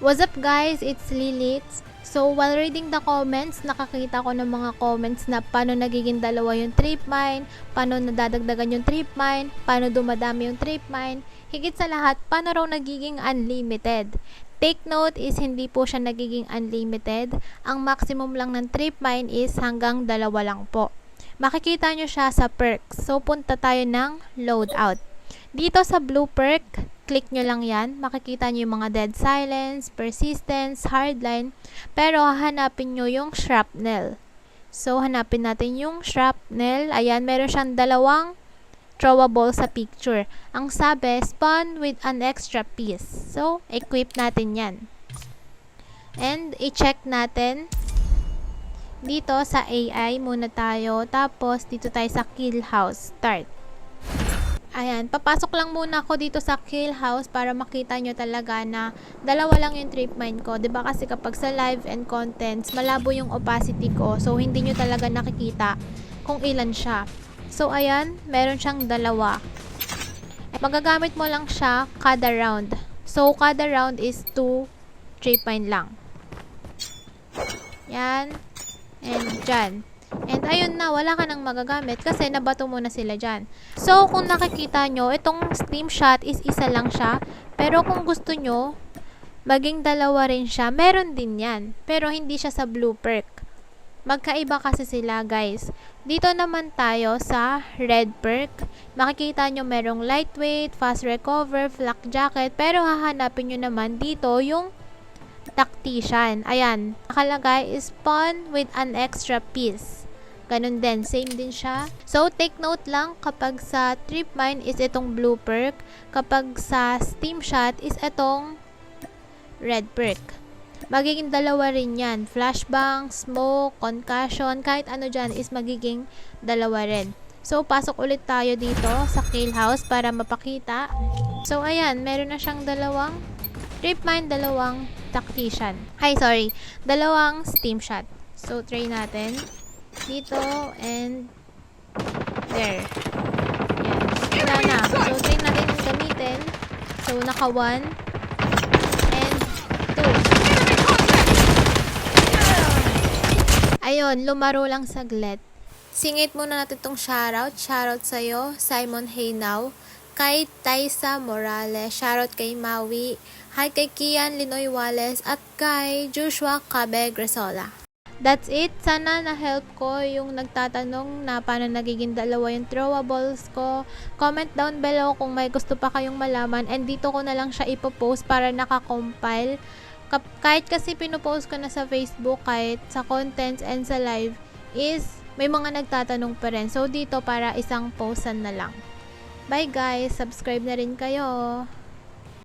What's up guys? It's Lilith. So while reading the comments, nakakita ko ng mga comments na paano nagiging dalawa yung trip mine, paano nadadagdagan yung trip mine, paano dumadami yung trip mine, higit sa lahat, paano raw nagiging unlimited. Take note is hindi po siya nagiging unlimited. Ang maximum lang ng trip mine is hanggang 2 lang po. Makikita nyo siya sa perks. So punta tayo ng loadout. Dito sa blue perk, click nyo lang yan. Makikita nyo yung mga dead silence, persistence, hardline. Pero hanapin nyo yung shrapnel. So, hanapin natin yung shrapnel. Ayan, meron siyang 2 throwable sa picture. Ang sabi, spawn with an extra piece. So, equip natin yan. And, i-check natin. Dito sa AI muna tayo. Tapos, dito tayo sa kill house. Start. Ayan, papasok lang muna ako dito sa kill house para makita nyo talaga na 2 lang yung trip mine ko. 'Di ba kasi kapag sa live and contents, malabo yung opacity ko. So, hindi nyo talaga nakikita kung ilan siya. So, ayan, meron siyang 2. Magagamit mo lang siya kada round. So, kada round is 2 trip mine lang. Yan. And dyan. And ayun na, wala ka nang magagamit kasi nabato mo na sila dyan. So, kung nakikita nyo, itong steam shot is isa lang siya. Pero kung gusto nyo, maging 2 rin siya, meron din yan. Pero hindi siya sa blue perk. Magkaiba kasi sila, guys. Dito naman tayo sa red perk. Makikita nyo merong lightweight, fast recover, flak jacket. Pero hahanapin nyo naman dito yung tactician. Ayan, nakalagay is spawn with an extra piece. Ganun din, same din siya. So, take note lang kapag sa trip mine is itong blue perk. Kapag sa steam shot is itong red perk. Magiging 2 rin yan. Flashbang, smoke, concussion, kahit ano dyan is magiging 2 rin. So, pasok ulit tayo dito sa kill house para mapakita. So, ayan, meron na siyang 2 trip mine, 2 tactician. Ay, sorry. 2 steam shot. So, try natin. Dito, and there. Yan. Wala na. So, try natin yung gamitin. So, naka 1 and 2. Ayun, lumaro lang saglit. Singit muna natin tong shoutout. Shoutout sa'yo, Simon Haynaw. Kay Taisa Morales. Shoutout kay Maui. Hi kay Kian Linoy Wallace. At kay Joshua Cabeg Resola. That's it. Sana na-help ko yung nagtatanong na paano nagiging 2 yung throwables ko. Comment down below kung may gusto pa kayong malaman. And dito ko na lang siya ipopost para nakakompile. Kahit kasi pinopost ko na sa Facebook, kahit sa contents and sa live, is may mga nagtatanong pa rin. So, dito para isang postan na lang. Bye guys! Subscribe na rin kayo!